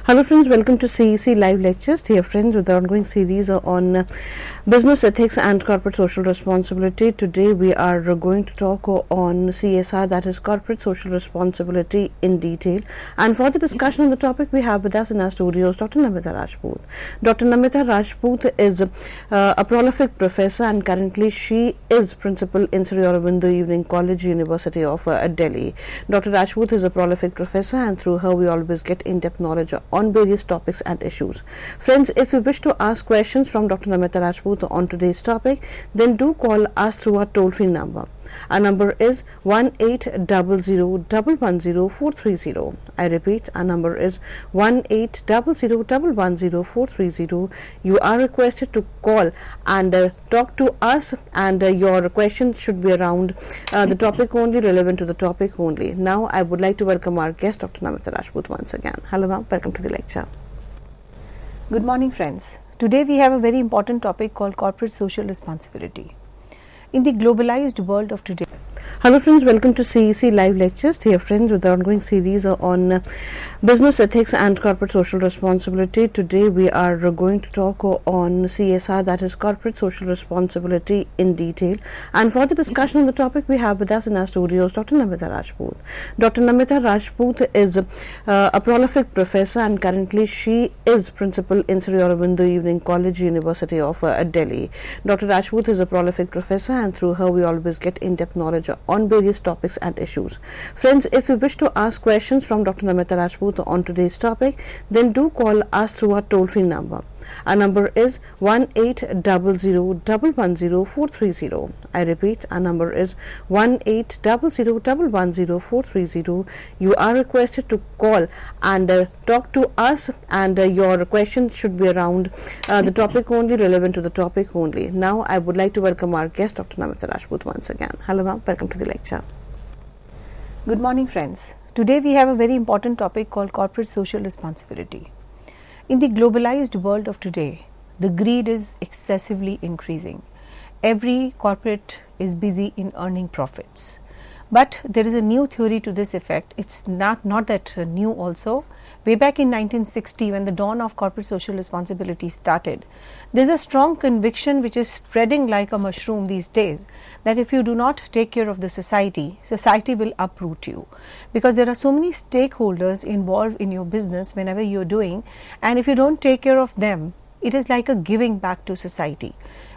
Hello friends, welcome to CEC live lectures. Dear friends, with the ongoing series on business ethics and corporate social responsibility. Today we are going to talk on CSR, that is corporate social responsibility, in detail. And for the discussion on the topic, we have with us in our studios Dr. Namita Rajput. Dr. Namita Rajput is a prolific professor, and currently she is principal in Sri Aurobindo Evening College, University of Delhi. Dr. Rajput is a prolific professor, and through her we always get in-depth knowledge on various topics and issues. Friends, if you wish to ask questions from Dr. Namita Rajput on today's topic, then do call us through our toll-free number. Our number is 1800110430. I repeat, our number is 1800110430. You are requested to call and talk to us, and your questions should be around the topic only, relevant to the topic only. Now, I would like to welcome our guest, Dr. Namita Rajput, once again. Hello, ma'am. Welcome to the lecture. Good morning, friends. Today we have a very important topic called corporate social responsibility. In the globalized world of today. Hello friends, welcome to CEC live lectures. Dear friends, with the ongoing series on business ethics and corporate social responsibility. Today we are going to talk on CSR, that is corporate social responsibility, in detail. And for the discussion on the topic, we have with us in our studios Dr. Namita Rajput. Dr. Namita Rajput is a prolific professor, and currently she is principal in Sri Aurobindo Evening College, University of Delhi. Dr. Rajput is a prolific professor, and through her we always get in-depth knowledge on various topics and issues. Friends, if you wish to ask questions from Dr. Namita Rajput on today's topic, then do call us through our toll-free number. Our number is 1800110430. I repeat, our number is 1800110430. You are requested to call and talk to us, and your questions should be around the topic only, relevant to the topic only. Now, I would like to welcome our guest, Dr. Namita Rajput, once again. Hello, ma'am. Welcome to the lecture. Good morning, friends. Today we have a very important topic called corporate social responsibility. In the globalized world of today, the greed is excessively increasing. Every corporate is busy in earning profits. But there is a new theory to this effect. It's not that new also. Way back in 1960, when the dawn of corporate social responsibility started, there's a strong conviction which is spreading like a mushroom these days, that if you do not take care of the society, society will uproot you. Because there are so many stakeholders involved in your business whenever you're doing, and if you don't take care of them, it is like a giving back to society.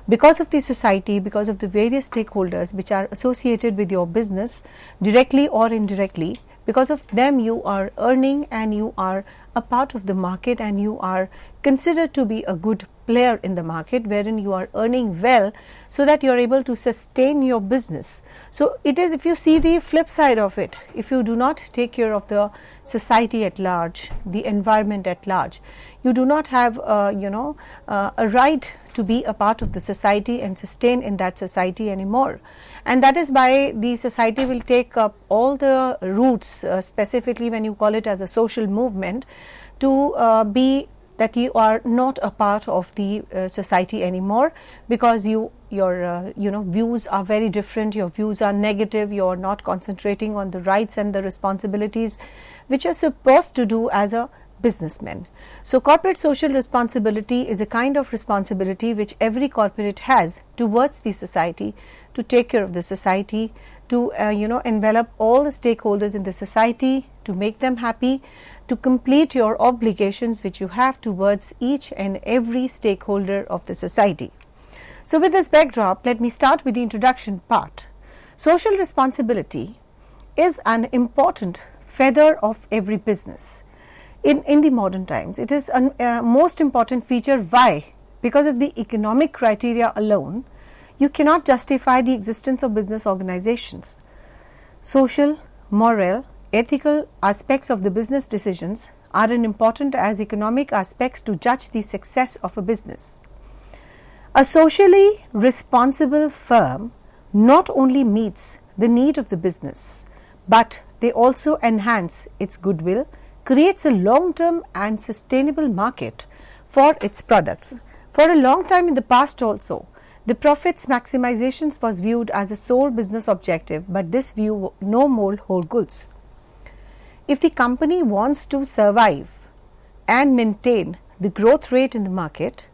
Because of the society, because of the various stakeholders which are associated with your business, directly or indirectly, because of them you are earning, and you are a part of the market, and you are considered to be a good player in the market, wherein you are earning well, so that you are able to sustain your business. So it is, if you see the flip side of it, if you do not take care of the society at large, the environment at large, you do not have a right to be a part of the society and sustain in that society anymore. And that is why the society will take up all the roots, specifically when you call it as a social movement, to be that you are not a part of the society anymore, because your views are very different, your views are negative, you are not concentrating on the rights and the responsibilities which you're supposed to do as a businessman. So corporate social responsibility is a kind of responsibility which every corporate has towards the society, to take care of the society, to envelop all the stakeholders in the society, to make them happy, to complete your obligations which you have towards each and every stakeholder of the society. So with this backdrop, let me start with the introduction part. Social responsibility is an important feather of every business. In the modern times, it is a most important feature. Why? Because of the economic criteria alone, you cannot justify the existence of business organizations. Social, moral, ethical aspects of the business decisions are as important as economic aspects to judge the success of a business. A socially responsible firm not only meets the need of the business, but they also enhance its goodwill, creates a long-term and sustainable market for its products. For a long time in the past also, the profits maximizations was viewed as a sole business objective, but this view no more holds good. If the company wants to survive and maintain the growth rate in the market,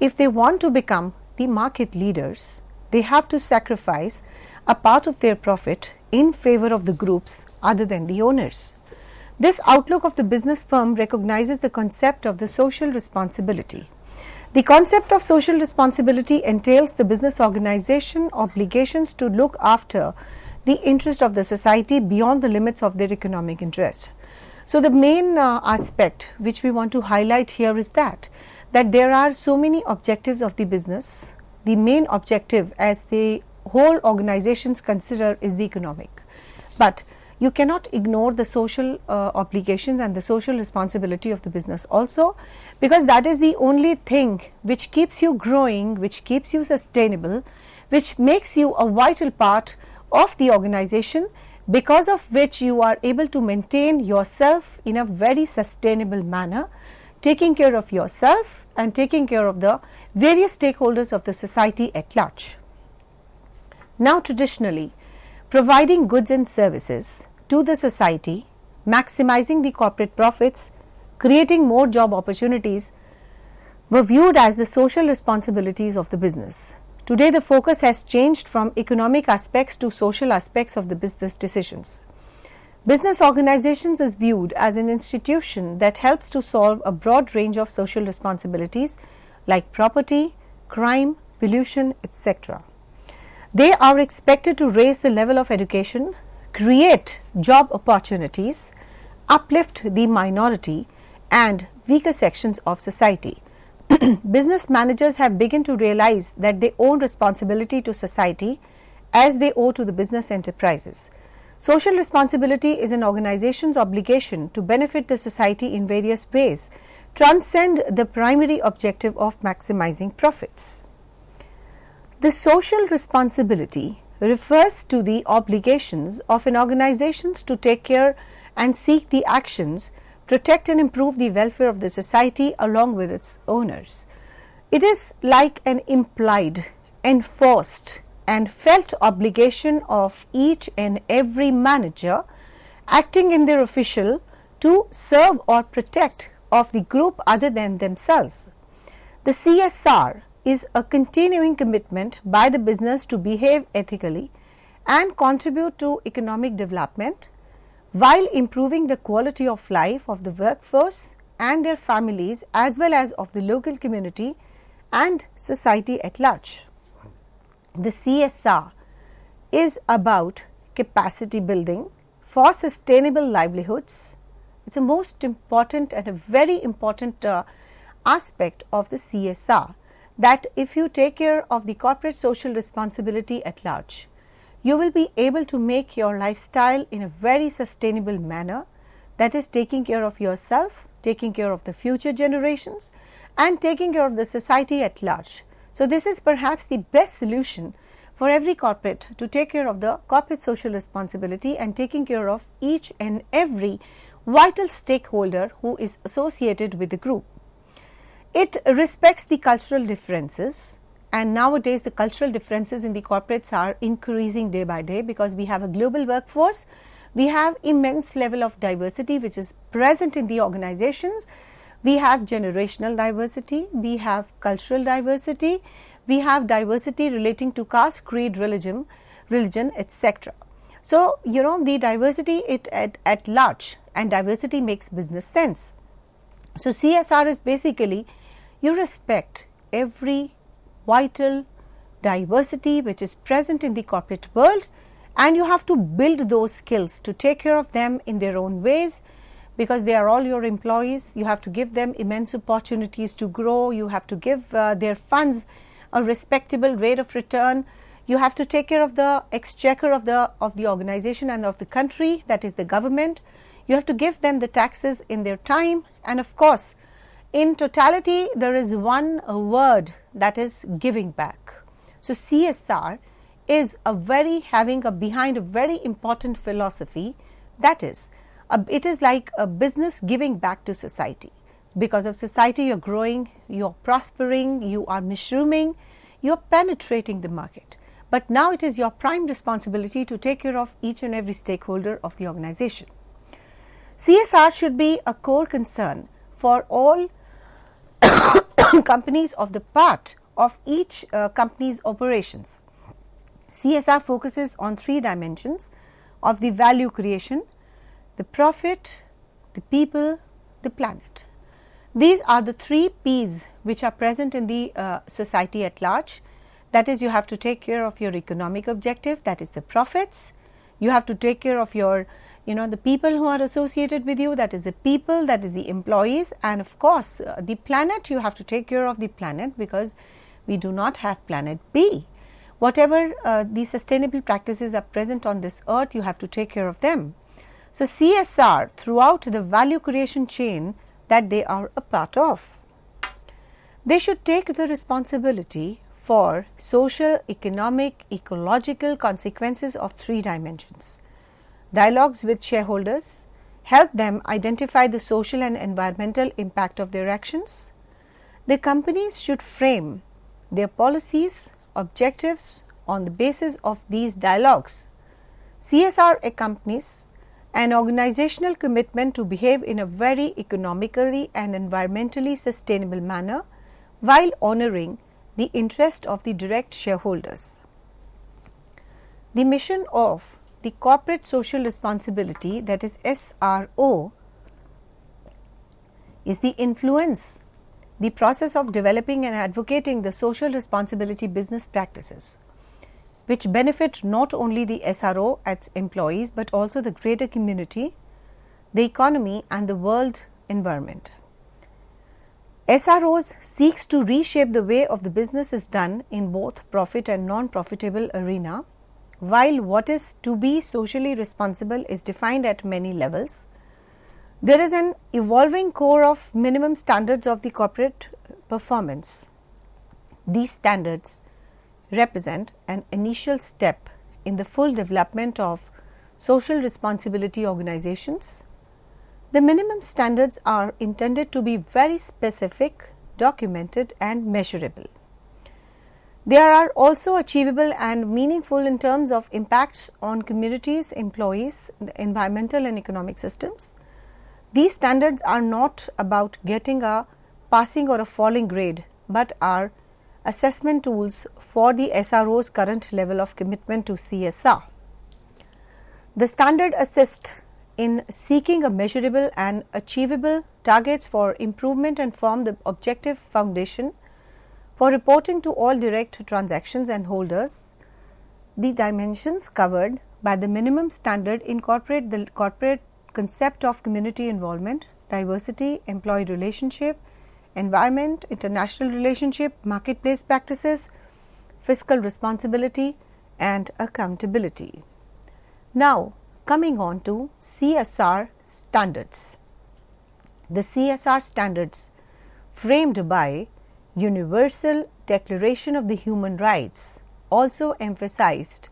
if they want to become the market leaders, they have to sacrifice a part of their profit in favor of the groups other than the owners. This outlook of the business firm recognizes the concept of the social responsibility. The concept of social responsibility entails the business organization obligations to look after the interest of the society beyond the limits of their economic interest. So the main aspect which we want to highlight here is that there are so many objectives of the business. The main objective, as the whole organizations consider, is the economic, but you cannot ignore the social obligations and the social responsibility of the business also, because that is the only thing which keeps you growing, which keeps you sustainable, which makes you a vital part of the organization, because of which you are able to maintain yourself in a very sustainable manner, taking care of yourself and taking care of the various stakeholders of the society at large. Now, traditionally, providing goods and services to the society, maximizing the corporate profits, creating more job opportunities were viewed as the social responsibilities of the business. Today, the focus has changed from economic aspects to social aspects of the business decisions. Business organizations is viewed as an institution that helps to solve a broad range of social responsibilities like property, crime, pollution, etc. They are expected to raise the level of education, create job opportunities, uplift the minority and weaker sections of society. Business managers have begun to realize that they owe responsibility to society as they owe to the business enterprises. Social responsibility is an organization's obligation to benefit the society in various ways, transcend the primary objective of maximizing profits. The social responsibility refers to the obligations of an organization to take care and seek the actions, protect and improve the welfare of the society along with its owners. It is like an implied, enforced and felt obligation of each and every manager acting in their official to serve or protect of the group other than themselves. The CSR is a continuing commitment by the business to behave ethically and contribute to economic development while improving the quality of life of the workforce and their families as well as of the local community and society at large. The CSR is about capacity building for sustainable livelihoods. It's a most important and a very important aspect of the CSR, that if you take care of the corporate social responsibility at large, you will be able to make your lifestyle in a very sustainable manner, that is taking care of yourself, taking care of the future generations and taking care of the society at large. So this is perhaps the best solution for every corporate to take care of the corporate social responsibility and taking care of each and every vital stakeholder who is associated with the group. It respects the cultural differences, and nowadays the cultural differences in the corporates are increasing day by day because we have a global workforce, we have immense level of diversity which is present in the organizations, we have generational diversity, we have cultural diversity, we have diversity relating to caste, creed, religion, etc. So, the diversity at large, and diversity makes business sense. So, CSR is basically you respect every vital diversity which is present in the corporate world, and you have to build those skills to take care of them in their own ways, because they are all your employees. You have to give them immense opportunities to grow, you have to give their funds a respectable rate of return, you have to take care of the exchequer of the organization and of the country, that is the government, you have to give them the taxes in their time, and of course in totality there is one word, that is giving back. So CSR is behind a very important philosophy, that is it is like a business giving back to society. Because of society you are growing, you are prospering, you are mushrooming, you are penetrating the market. But now it is your prime responsibility to take care of each and every stakeholder of the organization. CSR should be a core concern for all companies of the part of each company's operations. CSR focuses on 3 dimensions of the value creation: the profit, the people, the planet. These are the 3 P's which are present in the society at large. That is, you have to take care of your economic objective, that is the profits. You have to take care of your, the people who are associated with you, that is the people, that is the employees, and of course the planet. You have to take care of the planet because we do not have planet B. Whatever the sustainable practices are present on this earth, you have to take care of them. So CSR throughout the value creation chain that they are a part of. They should take the responsibility for social, economic, ecological consequences of 3 dimensions. Dialogues with shareholders help them identify the social and environmental impact of their actions. The companies should frame their policies, objectives on the basis of these dialogues. CSR accompanies an organizational commitment to behave in a very economically and environmentally sustainable manner while honoring the interest of the direct shareholders. The mission of the corporate social responsibility, that is SRO, is the influence the process of developing and advocating the social responsibility business practices, which benefit not only the SRO, its employees, but also the greater community, the economy, and the world environment. SROs seeks to reshape the way of the business is done in both profit and non-profitable arena, while what is to be socially responsible is defined at many levels. There is an evolving core of minimum standards of the corporate performance. These standards represent an initial step in the full development of social responsibility organizations. The minimum standards are intended to be very specific, documented, and measurable. They are also achievable and meaningful in terms of impacts on communities, employees, the environmental and economic systems. These standards are not about getting a passing or a falling grade, but are assessment tools for the SRO's current level of commitment to CSR. The standard assist in seeking a measurable and achievable targets for improvement and form the objective foundation for reporting to all direct transactions and holders. The dimensions covered by the minimum standard incorporate the corporate concept of community involvement, diversity, employee relationship, environment, international relationship, marketplace practices, fiscal responsibility, and accountability. Now, coming on to CSR standards. The CSR standards, framed by Universal Declaration of the Human Rights, also emphasized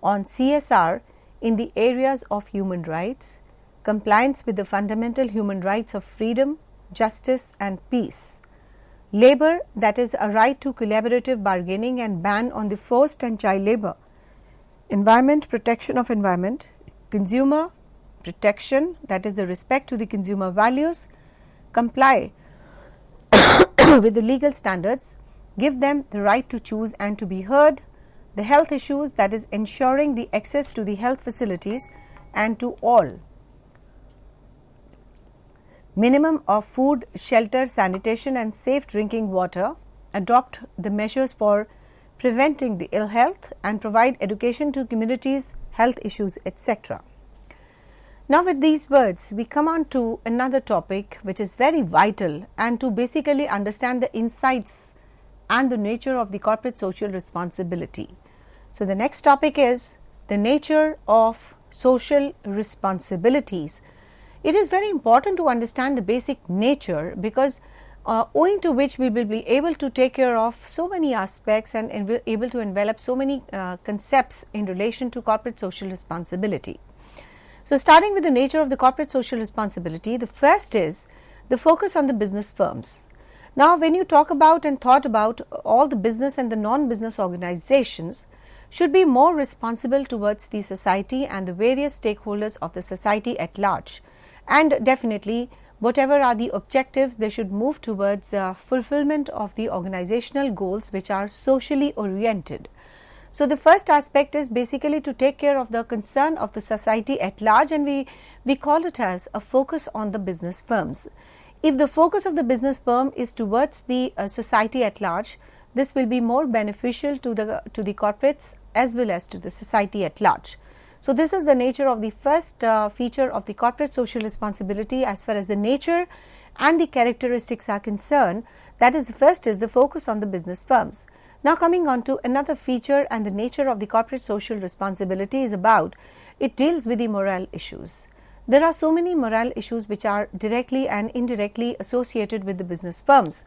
on CSR in the areas of human rights, compliance with the fundamental human rights of freedom, justice, and peace, labor, that is a right to collaborative bargaining and ban on the forced and child labor, environment, protection of environment, consumer protection, that is the respect to the consumer values, comply with the legal standards, give them the right to choose and to be heard, the health issues, that is ensuring the access to the health facilities and to all, minimum of food, shelter, sanitation, and safe drinking water, adopt the measures for preventing the ill health, and provide education to communities, health issues, etc. Now, with these words, we come on to another topic which is very vital, and to basically understand the insights and the nature of the corporate social responsibility. So, the next topic is the nature of social responsibilities. It is very important to understand the basic nature, because owing to which we will be able to take care of so many aspects and able to envelop so many concepts in relation to corporate social responsibility. So, starting with the nature of the corporate social responsibility, the first is the focus on the business firms. Now, when you talk about and thought about all the business and the non-business organizations should be more responsible towards the society and the various stakeholders of the society at large, and definitely whatever are the objectives, they should move towards fulfillment of the organizational goals which are socially oriented. So, the first aspect is basically to take care of the concern of the society at large, and we call it as a focus on the business firms. If the focus of the business firm is towards the society at large, this will be more beneficial to the corporates as well as to the society at large. So, this is the nature of the first feature of the corporate social responsibility as far as the nature and the characteristics are concerned. That is, the first is the focus on the business firms. Now, coming on to another feature and the nature of the corporate social responsibility is about, it deals with the morale issues. There are so many morale issues which are directly and indirectly associated with the business firms.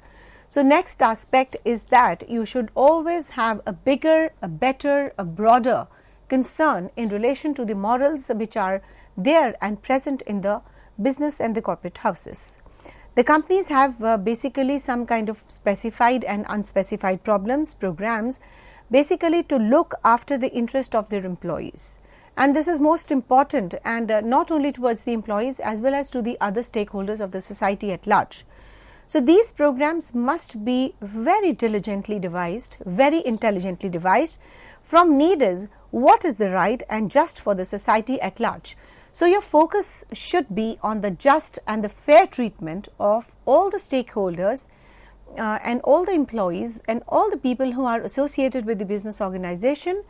So, next aspect is that you should always have a bigger, a better, a broader concern in relation to the morals which are there and present in the business and the corporate houses. The companies have basically some kind of specified and unspecified programs, basically to look after the interest of their employees. And this is most important, and not only towards the employees as well as to the other stakeholders of the society at large. So, these programs must be very diligently devised, very intelligently devised. From need is what is the right and just for the society at large. So, your focus should be on the just and the fair treatment of all the stakeholders and all the employees and all the people who are associated with the business organization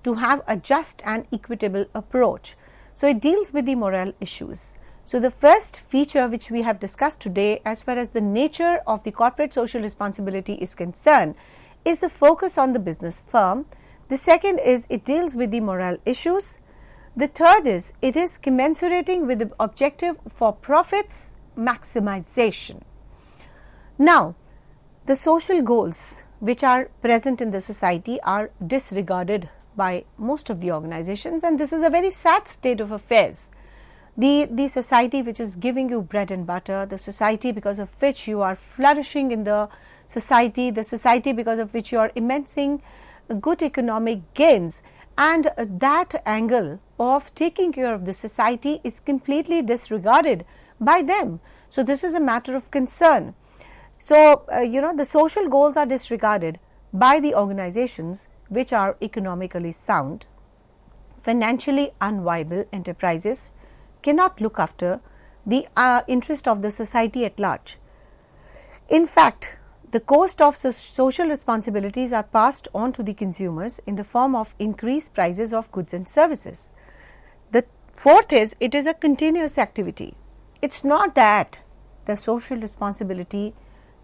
to have a just and equitable approach. So, it deals with the morale issues. So, the first feature which we have discussed today as far as the nature of the corporate social responsibility is concerned is the focus on the business firm. The second is it deals with the morale issues. The third is it is commensurating with the objective for profits maximization. Now, the social goals which are present in the society are disregarded by most of the organizations, and this is a very sad state of affairs. The society which is giving you bread and butter, the society because of which you are flourishing in the society because of which you are immersing good economic gains, and that angle of taking care of the society is completely disregarded by them. So, this is a matter of concern. So, the social goals are disregarded by the organizations which are economically sound. Financially unviable enterprises cannot look after the interest of the society at large. In fact, the cost of social responsibilities are passed on to the consumers in the form of increased prices of goods and services. The fourth is it is a continuous activity. It's not that the social responsibility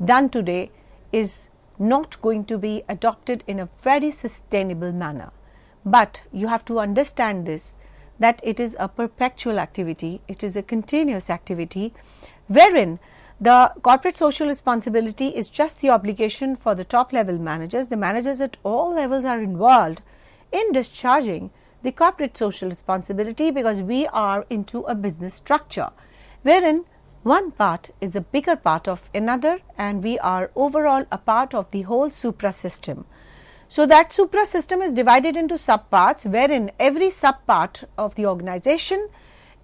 done today is not going to be adopted in a very sustainable manner, but you have to understand this, that it is a perpetual activity, it is a continuous activity wherein the corporate social responsibility is just the obligation for the top level managers. The managers at all levels are involved in discharging the corporate social responsibility because we are into a business structure wherein one part is a bigger part of another and we are overall a part of the whole supra system. So, that supra system is divided into subparts wherein every subpart of the organization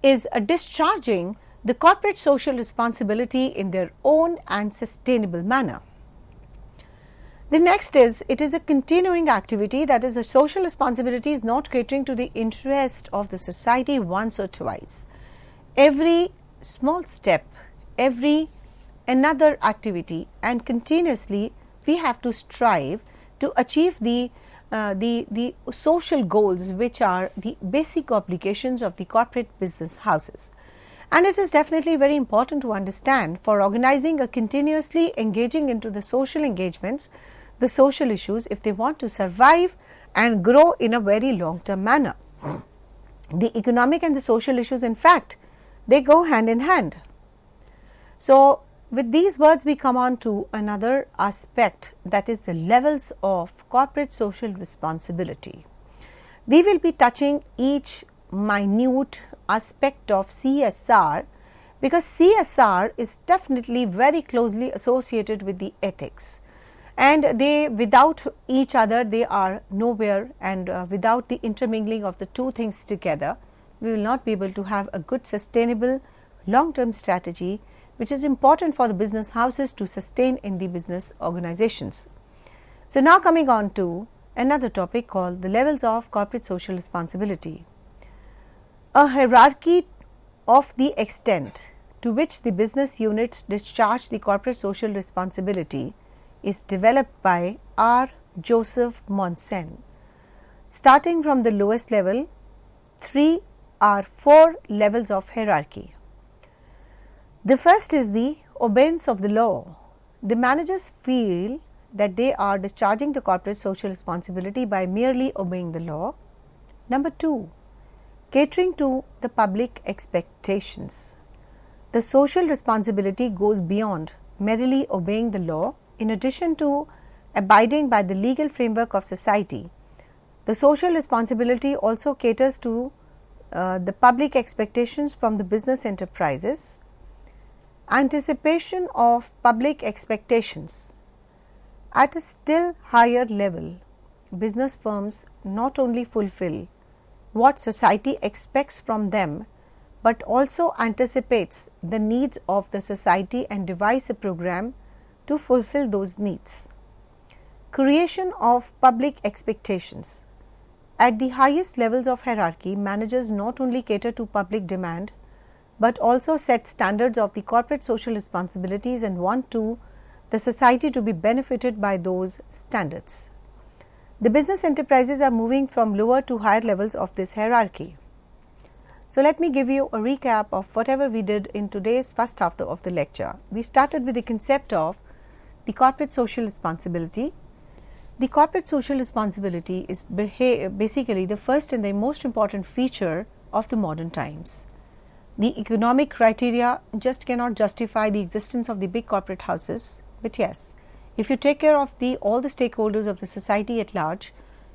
is discharging the corporate social responsibility in their own and sustainable manner. The next is it is a continuing activity, that is, the social responsibility is not catering to the interest of the society once or twice. Every small step, every another activity, and continuously we have to strive to achieve the social goals which are the basic obligations of the corporate business houses. And it is definitely very important to understand for organizing a continuously engaging into the social engagements, the social issues, if they want to survive and grow in a very long term manner. The economic and the social issues, in fact, they go hand in hand. So, with these words we come on to another aspect, that is the levels of corporate social responsibility. We will be touching each minute aspect of CSR because CSR is definitely very closely associated with the ethics, and they without each other they are nowhere, and without the intermingling of the two things together we will not be able to have a good sustainable long term strategy which is important for the business houses to sustain in the business organizations. So now coming on to another topic called the levels of corporate social responsibility. A hierarchy of the extent to which the business units discharge the corporate social responsibility is developed by R. Joseph Monsen. Starting from the lowest level, 3 are 4 levels of hierarchy. The first is the obedience of the law. The managers feel that they are discharging the corporate social responsibility by merely obeying the law. Number 2, catering to the public expectations. The social responsibility goes beyond merely obeying the law. In addition to abiding by the legal framework of society, the social responsibility also caters to the public expectations from the business enterprises. Anticipation of public expectations. At a still higher level, business firms not only fulfill what society expects from them, but also anticipates the needs of the society and devise a program to fulfill those needs. Creation of public expectations. At the highest levels of hierarchy, managers not only cater to public demand, but also set standards of the corporate social responsibilities and want the society to be benefited by those standards. The business enterprises are moving from lower to higher levels of this hierarchy. So let me give you a recap of whatever we did in today's first half of the lecture. We started with the concept of the corporate social responsibility. The corporate social responsibility is basically the first and the most important feature of the modern times. The economic criteria just cannot justify the existence of the big corporate houses, but yes, if you take care of all the stakeholders of the society at large,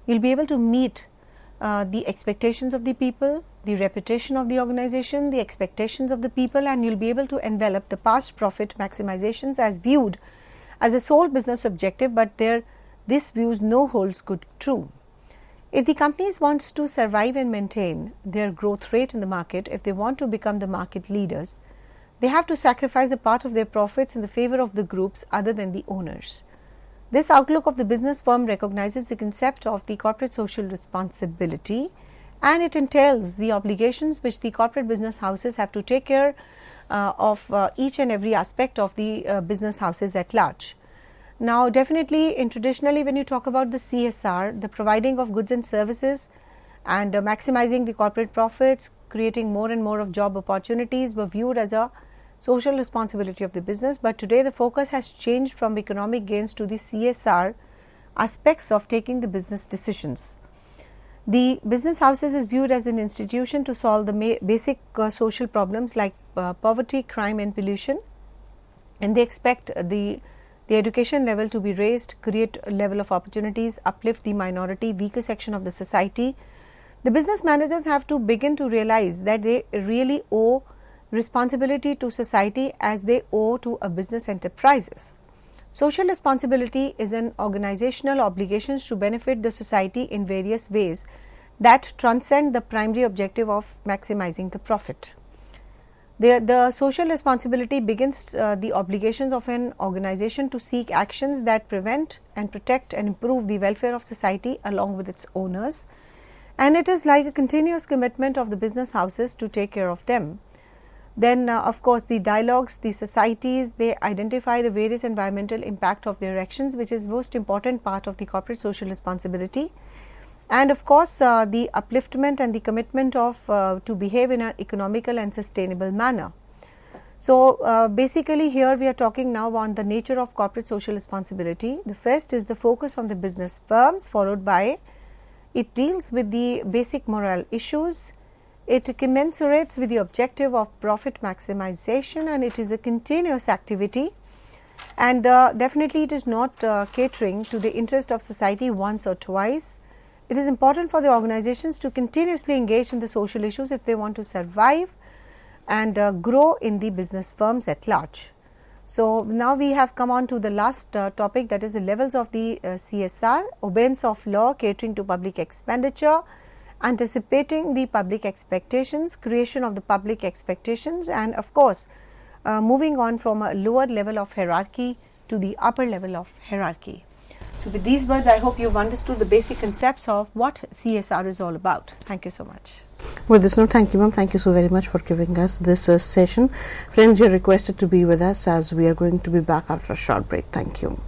you will be able to meet the expectations of the people, the reputation of the organization, the expectations of the people, and you will be able to envelop the past profit maximizations as viewed as a sole business objective, but this views no holds good true. If the companies wants to survive and maintain their growth rate in the market, if they want to become the market leaders, they have to sacrifice a part of their profits in the favor of the groups other than the owners. This outlook of the business firm recognizes the concept of the corporate social responsibility, and it entails the obligations which the corporate business houses have to take care of each and every aspect of the business houses at large. Now, definitely traditionally when you talk about the CSR, the providing of goods and services and maximizing the corporate profits, creating more and more of job opportunities were viewed as a social responsibility of the business, but today the focus has changed from economic gains to the CSR aspects of taking the business decisions. The business houses is viewed as an institution to solve the basic social problems like poverty, crime and pollution, and they expect the education level to be raised, create a level of opportunities, uplift the minority, weaker section of the society. The business managers have to begin to realize that they really owe responsibility to society as they owe to a business enterprises. Social responsibility is an organizational obligation to benefit the society in various ways that transcend the primary objective of maximizing the profit. The social responsibility begins the obligations of an organization to seek actions that prevent and protect and improve the welfare of society along with its owners, and it is like a continuous commitment of the business houses to take care of them. Then of course the dialogues, the societies, they identify the various environmental impact of their actions, which is most important part of the corporate social responsibility, and of course the upliftment and the commitment of to behave in an economical and sustainable manner. So basically here we are talking now on the nature of corporate social responsibility. The first is the focus on the business firms, followed by it deals with the basic moral issues. It commensurates with the objective of profit maximization, and it is a continuous activity, and definitely it is not catering to the interest of society once or twice. It is important for the organizations to continuously engage in the social issues if they want to survive and grow in the business firms at large. So now we have come on to the last topic, that is the levels of the CSR: obedience of law, catering to public expenditure, anticipating the public expectations, creation of the public expectations, and of course moving on from a lower level of hierarchy to the upper level of hierarchy. So with these words, I hope you've understood the basic concepts of what CSR is all about. Thank you so much. With this note, thank you, ma'am. Thank you so very much for giving us this session. Friends, you're requested to be with us as we are going to be back after a short break. Thank you.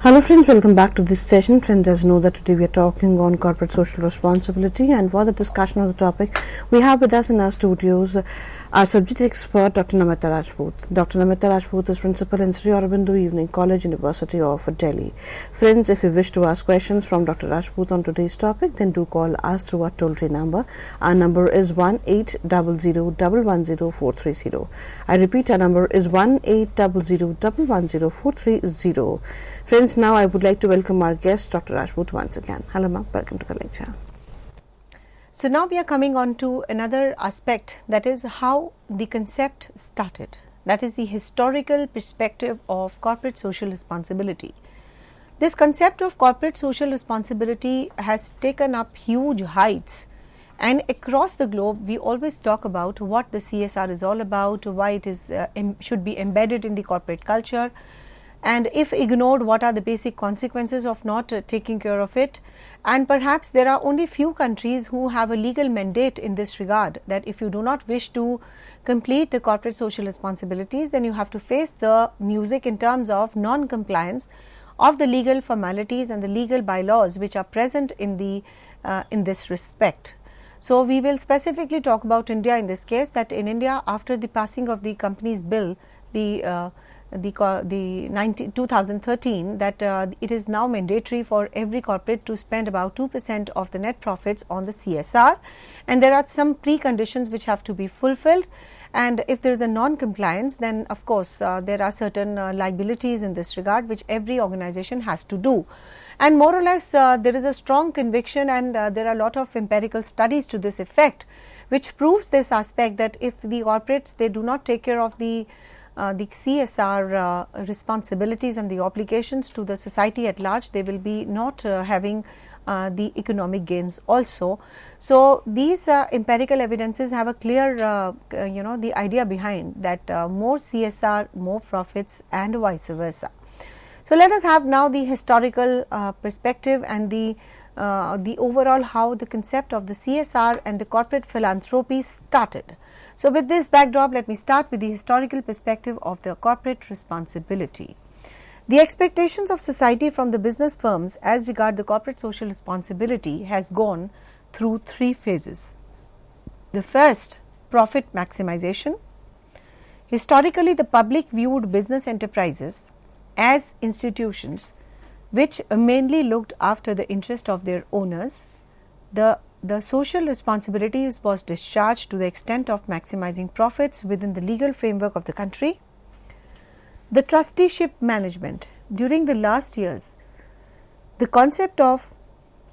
Hello friends, welcome back to this session. Friends, as you know that today we are talking on corporate social responsibility, and for the discussion of the topic we have with us in our studios our subject expert Dr. Namita Rajput. Dr. Namita Rajput is principal in Sri Aurobindo Evening College, University of Delhi. Friends, if you wish to ask questions from Dr. Rajput on today's topic, then do call us through our toll-free number. Our number is 1-800-110-430. I repeat, our number is 1-800-110-430. Friends, now I would like to welcome our guest, Dr. Rajput, once again. Hello, ma'am. Welcome to the lecture. So now we are coming on to another aspect, that is how the concept started. That is the historical perspective of corporate social responsibility. This concept of corporate social responsibility has taken up huge heights, and across the globe we always talk about what the CSR is all about, why it is should be embedded in the corporate culture, and if ignored, what are the basic consequences of not taking care of it. And perhaps there are only few countries who have a legal mandate in this regard, that if you do not wish to complete the corporate social responsibilities, then you have to face the music in terms of non-compliance of the legal formalities and the legal bylaws which are present in the in this respect. So we will specifically talk about India in this case, that in India, after the passing of the Companies Bill, the 2013, that it is now mandatory for every corporate to spend about 2% of the net profits on the CSR, and there are some preconditions which have to be fulfilled, and if there is a non-compliance, then of course there are certain liabilities in this regard which every organization has to do. And more or less there is a strong conviction, and there are a lot of empirical studies to this effect which proves this aspect, that if the corporates, they do not take care of the CSR responsibilities and the obligations to the society at large, they will be not having the economic gains also. So these empirical evidences have a clear the idea behind that more CSR, more profits, and vice versa. So let us have now the historical perspective and the overall how the concept of the CSR and the corporate philanthropy started. So with this backdrop, let me start with the historical perspective of the corporate responsibility. The expectations of society from the business firms as regard the corporate social responsibility has gone through three phases. The first, profit maximization. Historically, the public viewed business enterprises as institutions which mainly looked after the interest of their owners. The social responsibility was discharged to the extent of maximizing profits within the legal framework of the country. The trusteeship management. During the last years, the concept of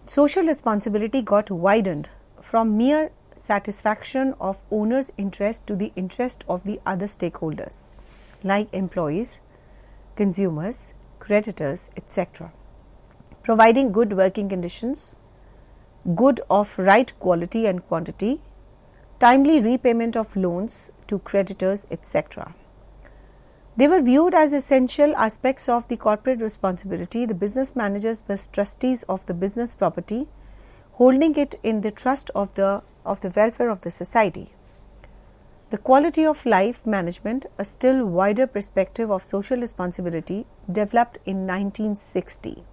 social responsibility got widened from mere satisfaction of owners' interest to the interest of the other stakeholders like employees, consumers, creditors, etc. Providing good working conditions, good of right quality and quantity, timely repayment of loans to creditors, etc. They were viewed as essential aspects of the corporate responsibility. The business managers were trustees of the business property, holding it in the trust of the welfare of the society. The quality of life management, a still wider perspective of social responsibility, developed in 1960.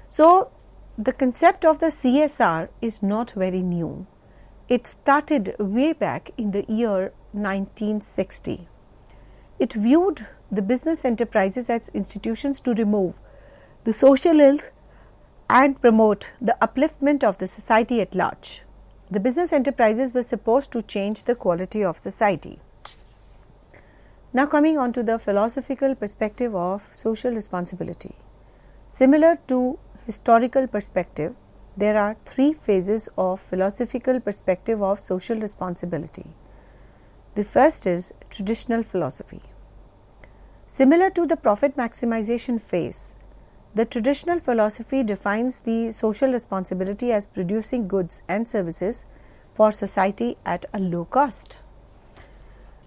So, the concept of the CSR is not very new. It started way back in the year 1960. It viewed the business enterprises as institutions to remove the social ills and promote the upliftment of the society at large. The business enterprises were supposed to change the quality of society. Now coming on to the philosophical perspective of social responsibility. Similar to historical perspective, there are three phases of philosophical perspective of social responsibility. The first is traditional philosophy. Similar to the profit maximization phase, the traditional philosophy defines the social responsibility as producing goods and services for society at a low cost.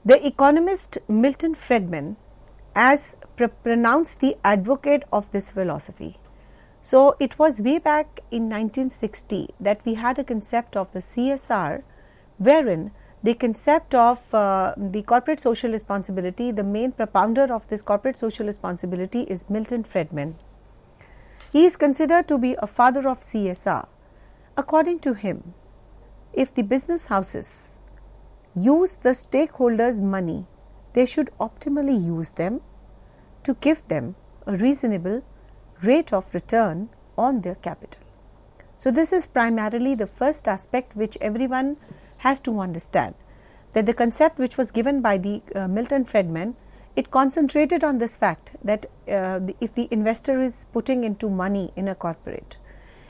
The economist Milton Friedman as pronounced the advocate of this philosophy. So, it was way back in 1960 that we had a concept of the CSR, wherein the concept of the corporate social responsibility, the main propounder of this corporate social responsibility is Milton Friedman. He is considered to be a father of CSR. According to him, if the business houses use the stakeholders' money, they should optimally use them to give them a reasonable rate of return on their capital. So, this is primarily the first aspect which everyone has to understand, that the concept which was given by the Milton Friedman, it concentrated on this fact that if the investor is putting into money in a corporate,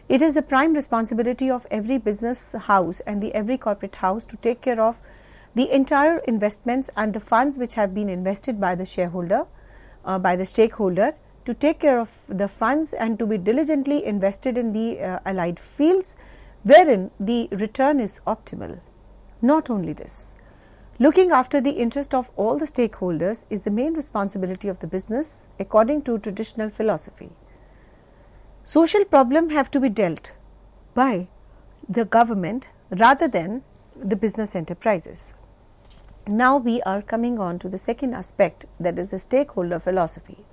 it is the prime responsibility of every business house and every corporate house to take care of the entire investments and the funds which have been invested by the shareholder, by the stakeholder, to take care of the funds and to be diligently invested in the allied fields wherein the return is optimal. Not only this, looking after the interest of all the stakeholders is the main responsibility of the business according to traditional philosophy. Social problems have to be dealt by the government rather than the business enterprises. Now we are coming on to the second aspect, that is the stakeholder philosophy.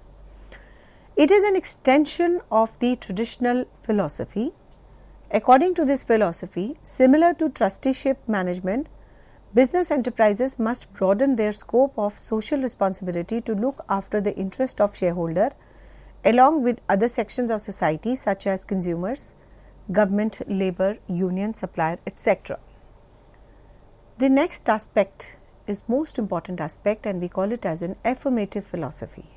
It is an extension of the traditional philosophy. According to this philosophy, similar to trusteeship management, business enterprises must broaden their scope of social responsibility to look after the interest of shareholder along with other sections of society such as consumers, government, labor, union, supplier, etc. The next aspect is most important aspect and we call it as an affirmative philosophy.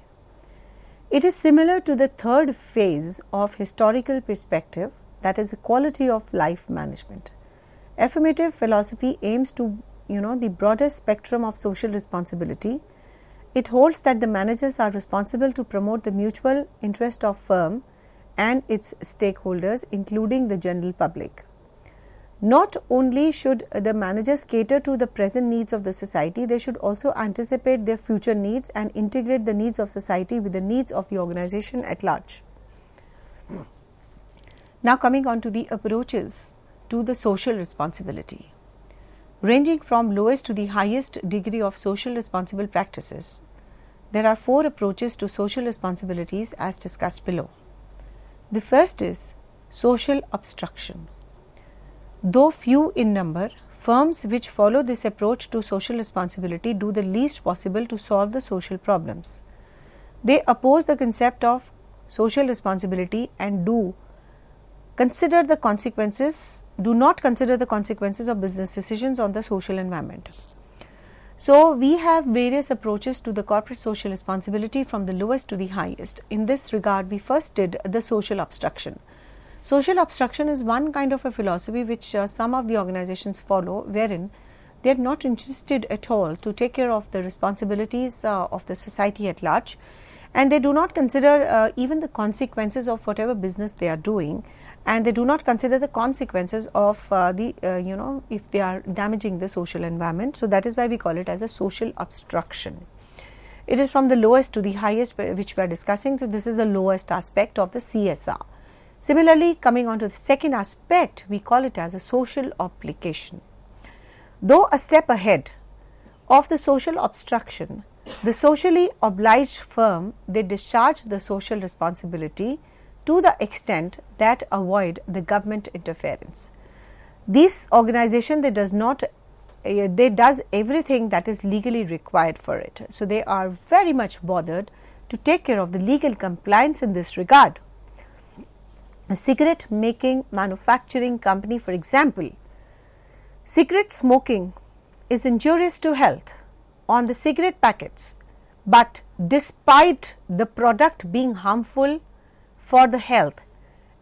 It is similar to the third phase of historical perspective, that is the quality of life management. Affirmative philosophy aims to the broadest spectrum of social responsibility. It holds that the managers are responsible to promote the mutual interest of firm and its stakeholders, including the general public. Not only should the managers cater to the present needs of the society, they should also anticipate their future needs and integrate the needs of society with the needs of the organization at large. Now coming on to the approaches to the social responsibility. Ranging from lowest to the highest degree of social responsible practices, there are four approaches to social responsibilities as discussed below. The first is social obstruction. Though few in number, firms which follow this approach to social responsibility do the least possible to solve the social problems. They oppose the concept of social responsibility and do not consider the consequences of business decisions on the social environment. So, we have various approaches to the corporate social responsibility from the lowest to the highest. In this regard, we first did the social obstruction. Social obstruction is one kind of a philosophy which some of the organizations follow, wherein they are not interested at all to take care of the responsibilities of the society at large, and they do not consider even the consequences of whatever business they are doing, and they do not consider the consequences of if they are damaging the social environment. So, that is why we call it as a social obstruction. It is from the lowest to the highest which we are discussing. So, this is the lowest aspect of the CSR. Similarly, coming on to the second aspect, we call it as a social obligation. Though a step ahead, of the social obstruction, the socially obliged firm, they discharge the social responsibility to the extent that avoid the government interference. This organization, they does everything that is legally required for it. So, they are very much bothered to take care of the legal compliance in this regard. A cigarette making manufacturing company, for example, cigarette smoking is injurious to health on the cigarette packets, but despite the product being harmful for the health,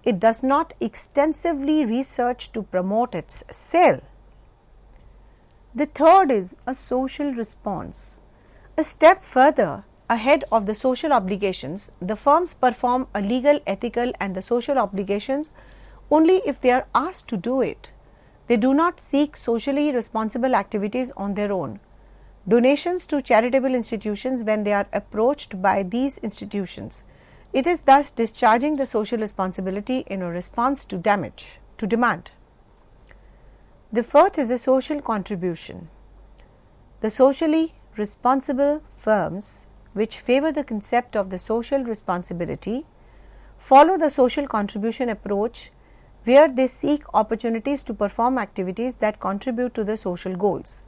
it does not extensively research to promote its sale. The third is a social response. A step further ahead of the social obligations, the firms perform a legal, ethical and the social obligations only if they are asked to do it. They do not seek socially responsible activities on their own. Donations to charitable institutions when they are approached by these institutions. It is thus discharging the social responsibility in a response to demand. The fourth is a social contribution. The socially responsible firms which favor the concept of the social responsibility follow the social contribution approach, where they seek opportunities to perform activities that contribute to the social goals.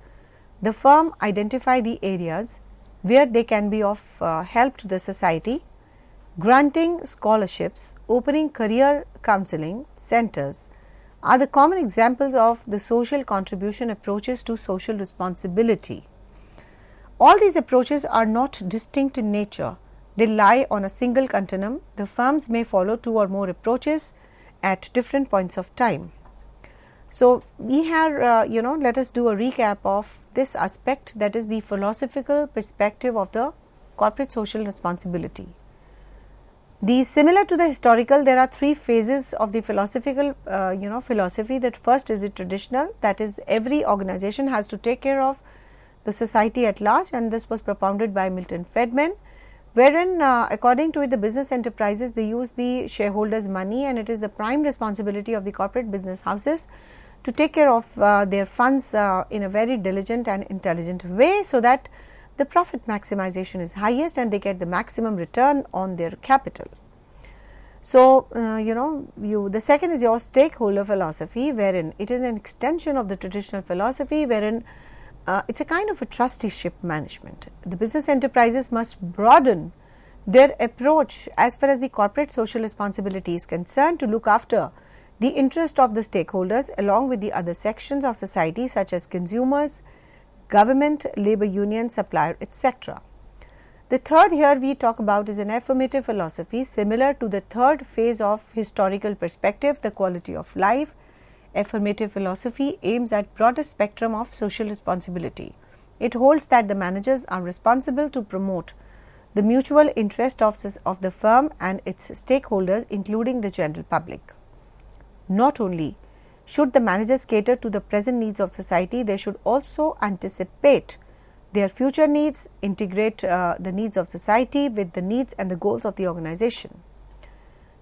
The firm identify the areas where they can be of help to the society. Granting scholarships, opening career counseling centers are the common examples of the social contribution approaches to social responsibility. All these approaches are not distinct in nature. They lie on a single continuum. The firms may follow two or more approaches at different points of time. So, we have let us do a recap of this aspect, that is the philosophical perspective of the corporate social responsibility. Similar to the historical, there are three phases of the philosophical philosophy. That first is the traditional, that is every organization has to take care of the society at large, and this was propounded by Milton Friedman, wherein according to it the business enterprises, they use the shareholders' money, and it is the prime responsibility of the corporate business houses to take care of their funds in a very diligent and intelligent way, so that the profit maximization is highest and they get the maximum return on their capital. So, the second is your stakeholder philosophy, wherein it is an extension of the traditional philosophy, wherein it is a kind of a trusteeship management. The business enterprises must broaden their approach as far as the corporate social responsibility is concerned to look after the interest of the stakeholders along with the other sections of society such as consumers, government, labor union, supplier, etc. The third here we talk about is an affirmative philosophy, similar to the third phase of historical perspective, the quality of life. Affirmative philosophy aims at broader spectrum of social responsibility. It holds that the managers are responsible to promote the mutual interest of the firm and its stakeholders, including the general public. Not only should the managers cater to the present needs of society, they should also anticipate their future needs, integrate the needs of society with the needs and the goals of the organization.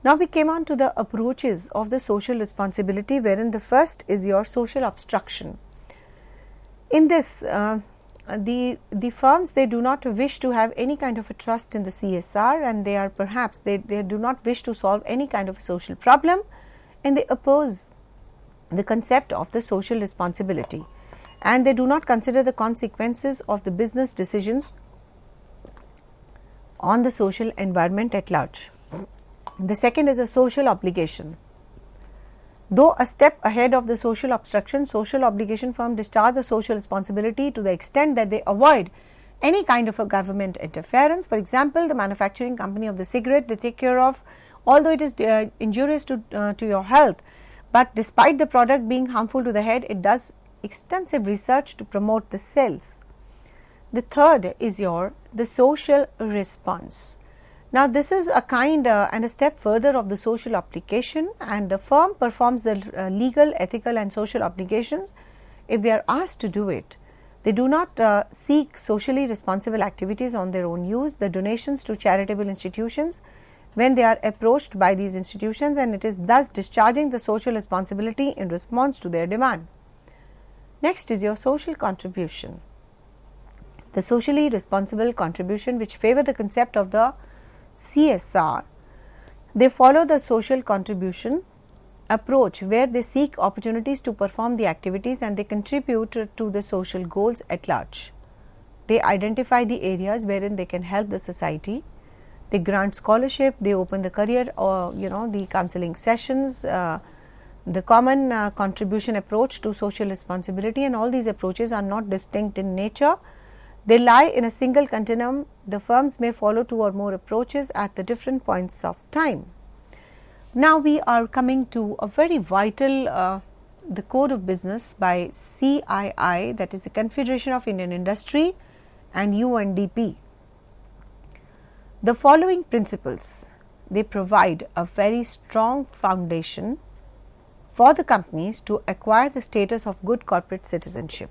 Now, we came on to the approaches of the social responsibility, wherein the first is your social obstruction. In this, the firms, they do not wish to have any kind of a trust in the CSR, and they are perhaps they do not wish to solve any kind of a social problem, and they oppose the concept of the social responsibility, and they do not consider the consequences of the business decisions on the social environment at large. The second is a social obligation. Though a step ahead of the social obstruction, social obligation firm discharge the social responsibility to the extent that they avoid any kind of a government interference. For example, the manufacturing company of the cigarette, they take care of, although it is injurious to your health, but despite the product being harmful to the head, it does extensive research to promote the sales. The third is the social response. Now, this is a kind and a step further of the social application, and the firm performs the legal, ethical and social obligations if they are asked to do it. They do not seek socially responsible activities on their own use, the donations to charitable institutions when they are approached by these institutions, and it is thus discharging the social responsibility in response to their demand. Next is your social contribution. the socially responsible contribution, which favor the concept of the CSR. They follow the social contribution approach, where they seek opportunities to perform the activities and they contribute to the social goals at large. They identify the areas wherein they can help the society. They grant scholarship, they open the career or the counseling sessions, the common contribution approach to social responsibility, and all these approaches are not distinct in nature. They lie in a single continuum. The firms may follow 2 or more approaches at the different points of time. Now we are coming to a very vital the Code of Business by CII, that is the Confederation of Indian Industry, and UNDP. The following principles, they provide a very strong foundation for the companies to acquire the status of good corporate citizenship.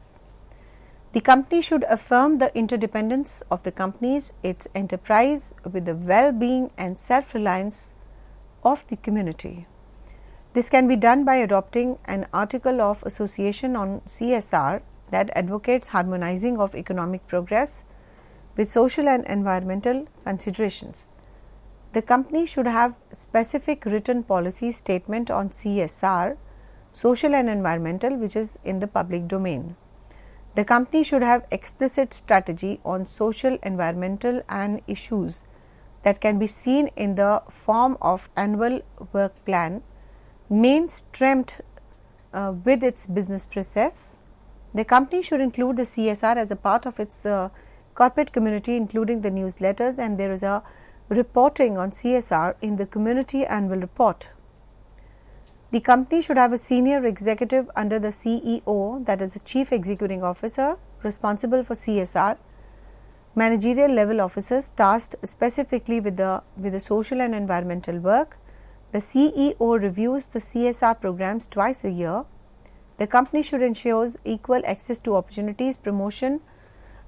The company should affirm the interdependence of the companies, its enterprise, with the well-being and self-reliance of the community. This can be done by adopting an article of association on CSR that advocates harmonizing of economic progress with social and environmental considerations. The company should have specific written policy statement on CSR, social and environmental, which is in the public domain. The company should have explicit strategy on social, environmental and issues that can be seen in the form of annual work plan, mainstreamed with its business process. The company should include the CSR as a part of its corporate community, including the newsletters, and there is a reporting on CSR in the community annual report. The company should have a senior executive under the CEO, that is the Chief Executing Officer, responsible for CSR, managerial level officers tasked specifically with the social and environmental work. The CEO reviews the CSR programs twice a year. The company should ensure equal access to opportunities, promotion,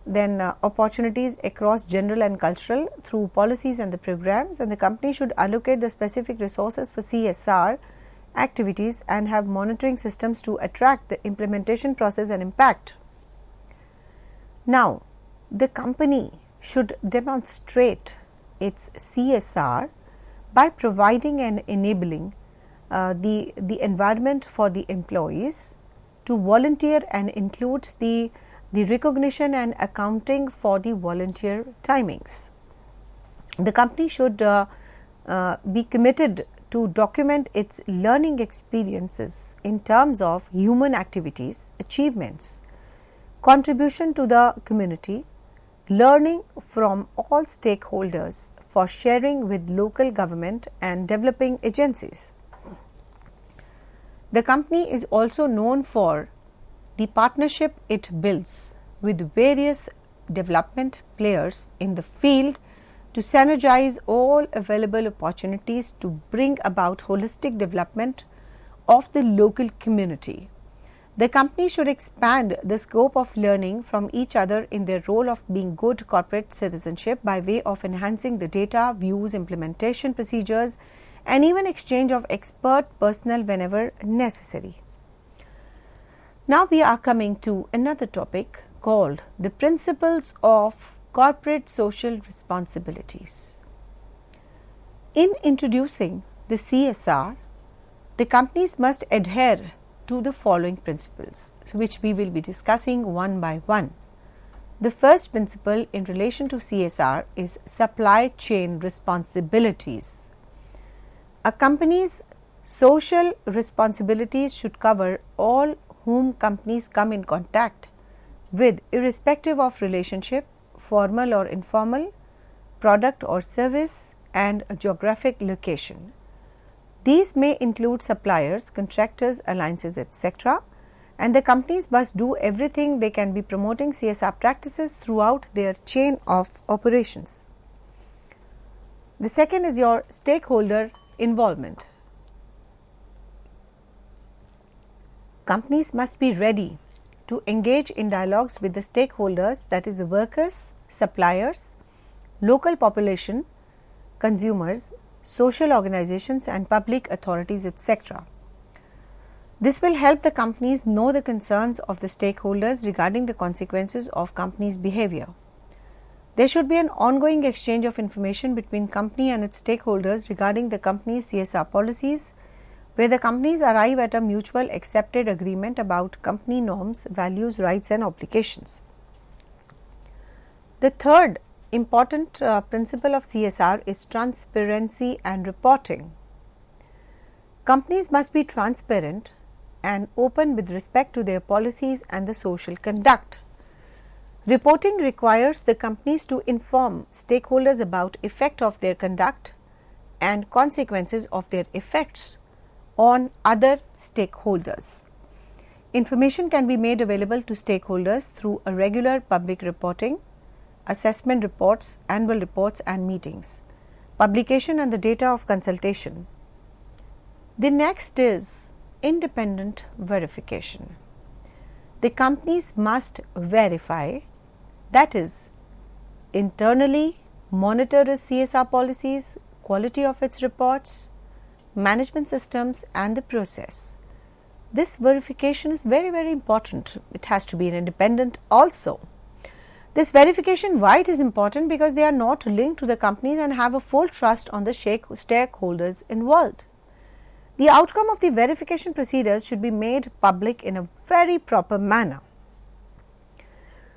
then opportunities across general and cultural through policies and the programs, and the company should allocate the specific resources for CSR activities and have monitoring systems to attract the implementation process and impact. Now, the company should demonstrate its CSR by providing and enabling the environment for the employees to volunteer, and includes the recognition and accounting for the volunteer timings. The company should be committed to document its learning experiences in terms of human activities, achievements, contribution to the community, learning from all stakeholders for sharing with local government and developing agencies. The company is also known for the partnership it builds with various development players in the field to synergise all available opportunities to bring about holistic development of the local community. The company should expand the scope of learning from each other in their role of being good corporate citizenship by way of enhancing the data, views, implementation procedures, and even exchange of expert personnel whenever necessary. Now we are coming to another topic called the principles of corporate social responsibilities. In introducing the CSR, the companies must adhere to the following principles, which we will be discussing one by one. The first principle in relation to CSR is supply chain responsibilities. A company's social responsibilities should cover all whom companies come in contact with, irrespective of relationship, formal or informal, product or service, and geographic location. These may include suppliers, contractors, alliances, etc., and the companies must do everything they can be promoting CSR practices throughout their chain of operations. The second is your stakeholder involvement. Companies must be ready to engage in dialogues with the stakeholders, that is the workers, suppliers, local population, consumers, social organizations and public authorities, etc. This will help the companies know the concerns of the stakeholders regarding the consequences of companies' behavior. There should be an ongoing exchange of information between company and its stakeholders regarding the company's CSR policies, where the companies arrive at a mutual accepted agreement about company norms, values, rights and obligations. The third important principle of CSR is transparency and reporting. Companies must be transparent and open with respect to their policies and the social conduct. Reporting requires the companies to inform stakeholders about effect of their conduct and consequences of their effects on other stakeholders. Information can be made available to stakeholders through a regular public reporting, assessment reports, annual reports and meetings, publication and the data of consultation. The next is independent verification. The companies must verify, that is, internally monitor its CSR policies, quality of its reports, management systems and the process. This verification is very, very important. It has to be independent also. This verification, why it is important? Because they are not linked to the companies and have a full trust on the stakeholders involved. The outcome of the verification procedures should be made public in a very proper manner.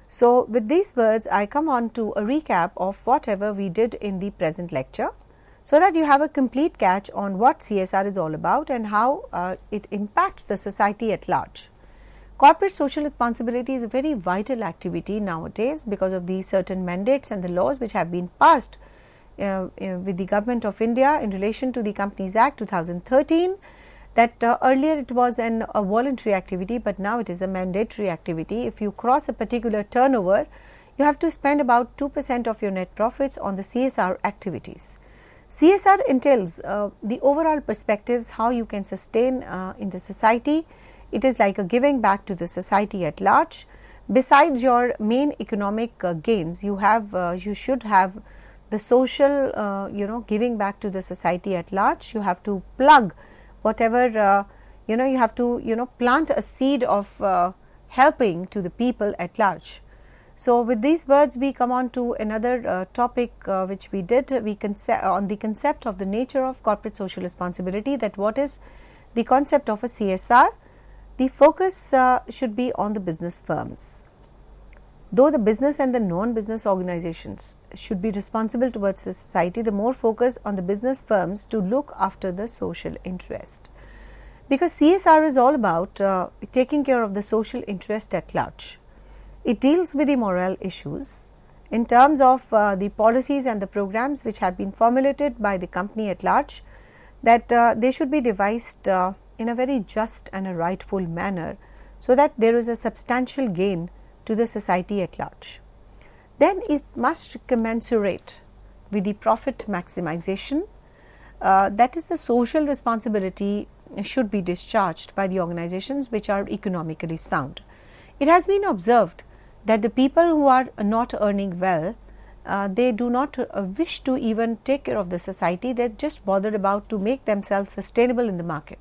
So, with these words, I come on to a recap of whatever we did in the present lecture, so that you have a complete catch on what CSR is all about and how it impacts the society at large. Corporate social responsibility is a very vital activity nowadays because of the certain mandates and the laws which have been passed with the Government of India in relation to the Companies Act 2013, that earlier it was a voluntary activity, but now it is a mandatory activity. If you cross a particular turnover, you have to spend about 2% of your net profits on the CSR activities. CSR entails the overall perspectives, how you can sustain in the society. It is like a giving back to the society at large. Besides your main economic gains, you should have the social, giving back to the society at large. You have to plug whatever, you have to, plant a seed of helping to the people at large. So, with these words, we come on to another topic which we did, on the concept of the nature of corporate social responsibility, that what is the concept of a CSR. The focus should be on the business firms. Though the business and the non-business organizations should be responsible towards the society, the more focus on the business firms to look after the social interest. Because CSR is all about taking care of the social interest at large. It deals with the moral issues in terms of the policies and the programs which have been formulated by the company at large, that they should be devised in a very just and a rightful manner, so that there is a substantial gain to the society at large. Then it must commensurate with the profit maximization, that is, the social responsibility should be discharged by the organizations which are economically sound. It has been observed that the people who are not earning well, they do not wish to even take care of the society. They are just bothered about to make themselves sustainable in the market.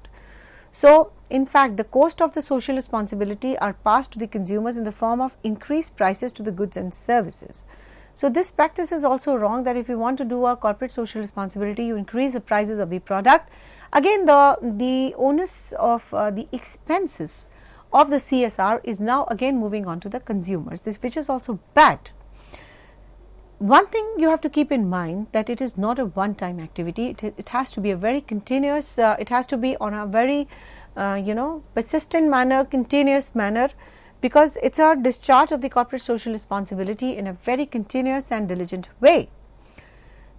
So, in fact, the cost of the social responsibility are passed to the consumers in the form of increased prices to the goods and services. So, this practice is also wrong, that if you want to do a corporate social responsibility, you increase the prices of the product. Again, the onus of the expenses of the CSR is now again moving on to the consumers, this which is also bad. One thing you have to keep in mind, that it is not a one time activity. It has to be a very continuous, it has to be on a very persistent manner, continuous manner, because it is a discharge of the corporate social responsibility in a very continuous and diligent way.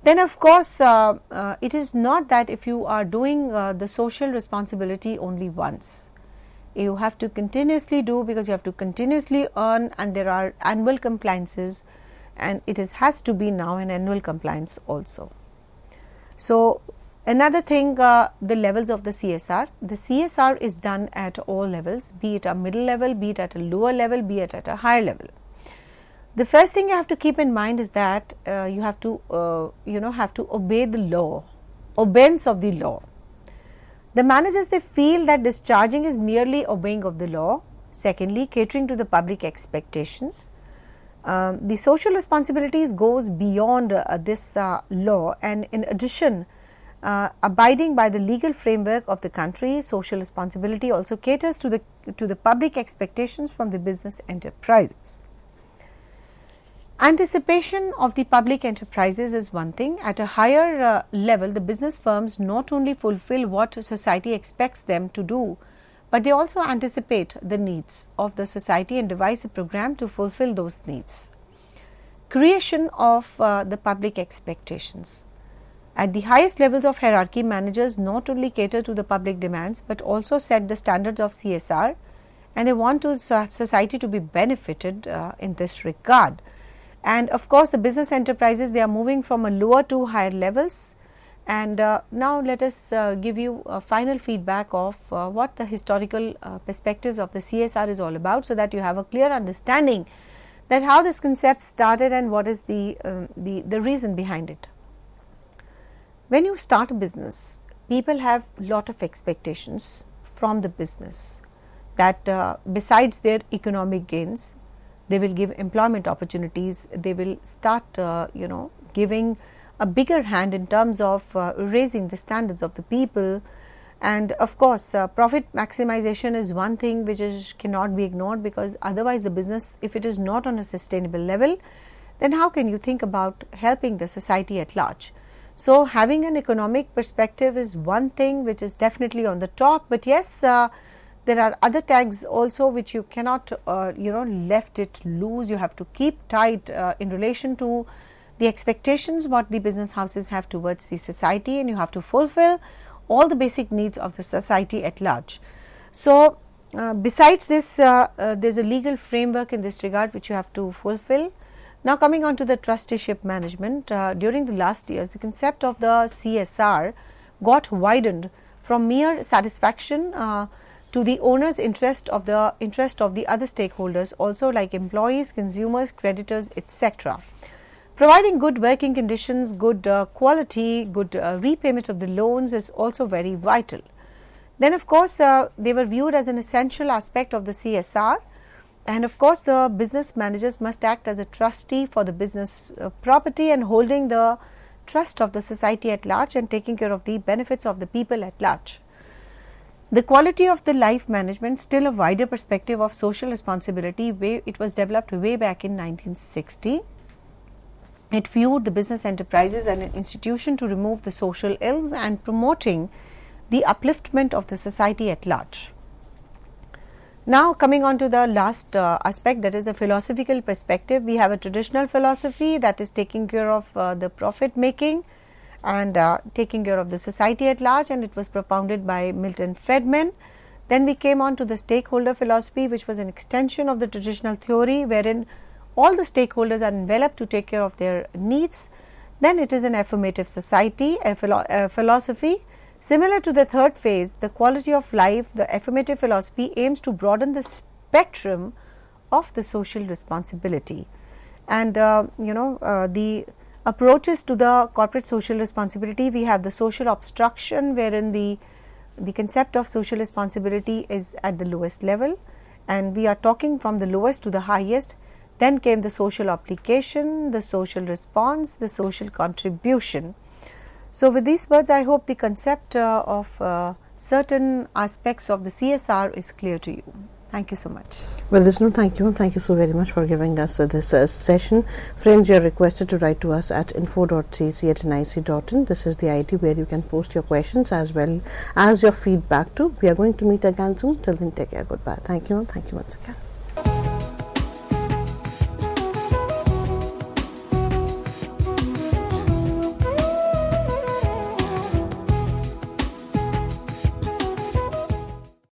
Then of course, it is not that if you are doing the social responsibility only once. You have to continuously do, because you have to continuously earn, and there are annual compliances, and it has to be now an annual compliance also. So, another thing, the levels of the CSR. The CSR is done at all levels, be it a middle level, be it at a lower level, be it at a higher level. The first thing you have to keep in mind is that you have to obey the law, obedience of the law. The managers, they feel that discharging is merely obeying of the law. Secondly, catering to the public expectations. The social responsibilities goes beyond this law, and in addition, abiding by the legal framework of the country, social responsibility also caters to the public expectations from the business enterprises. Anticipation of the public enterprises is one thing. At a higher level, the business firms not only fulfill what society expects them to do, but they also anticipate the needs of the society and devise a program to fulfill those needs. Creation of the public expectations. At the highest levels of hierarchy, managers not only cater to the public demands, but also set the standards of CSR, and they want society to be benefited in this regard. And of course, the business enterprises, they are moving from a lower to higher levels. And now let us give you a final feedback of what the historical perspectives of the CSR is all about, so that you have a clear understanding that how this concept started and what is the reason behind it. When you start a business, people have lot of expectations from the business, that besides their economic gains, they will give employment opportunities, they will start giving a bigger hand in terms of raising the standards of the people. And of course, profit maximization is one thing which cannot be ignored, because otherwise the business, if it is not on a sustainable level, then how can you think about helping the society at large? So having an economic perspective is one thing which is definitely on the top, but yes, there are other tags also which you cannot left it loose. You have to keep tight in relation to the expectations what the business houses have towards the society, and you have to fulfill all the basic needs of the society at large. So besides this, there is a legal framework in this regard which you have to fulfill. Now coming on to the trusteeship management, during the last years, the concept of the CSR got widened from mere satisfaction to the owner's interest of the other stakeholders also, like employees, consumers, creditors, etc. Providing good working conditions, good quality, good repayment of the loans is also very vital. Then of course, they were viewed as an essential aspect of the CSR, and of course the business managers must act as a trustee for the business property and holding the trust of the society at large and taking care of the benefits of the people at large. The quality of the life management, still a wider perspective of social responsibility, it was developed way back in 1960. It viewed the business enterprises as an institution to remove the social ills and promoting the upliftment of the society at large. Now coming on to the last aspect, that is a philosophical perspective. We have a traditional philosophy that is taking care of the profit making and taking care of the society at large, and it was propounded by Milton Friedman. Then we came on to the stakeholder philosophy, which was an extension of the traditional theory, wherein all the stakeholders are enveloped to take care of their needs. Then it is an affirmative society, a philosophy. Similar to the third phase, the quality of life, the affirmative philosophy aims to broaden the spectrum of the social responsibility. And the approaches to the corporate social responsibility, we have the social obstruction, wherein the concept of social responsibility is at the lowest level, and we are talking from the lowest to the highest. Then came the social obligation, the social response, the social contribution. So with these words, I hope the concept of certain aspects of the CSR is clear to you. Thank you so much. Well, there's no thank you. Thank you so very much for giving us this session. Friends, you are requested to write to us at info.cec@nic.in. This is the ID where you can post your questions as well as your feedback too. We are going to meet again soon. Till then, take care. Goodbye. Thank you. Thank you once again.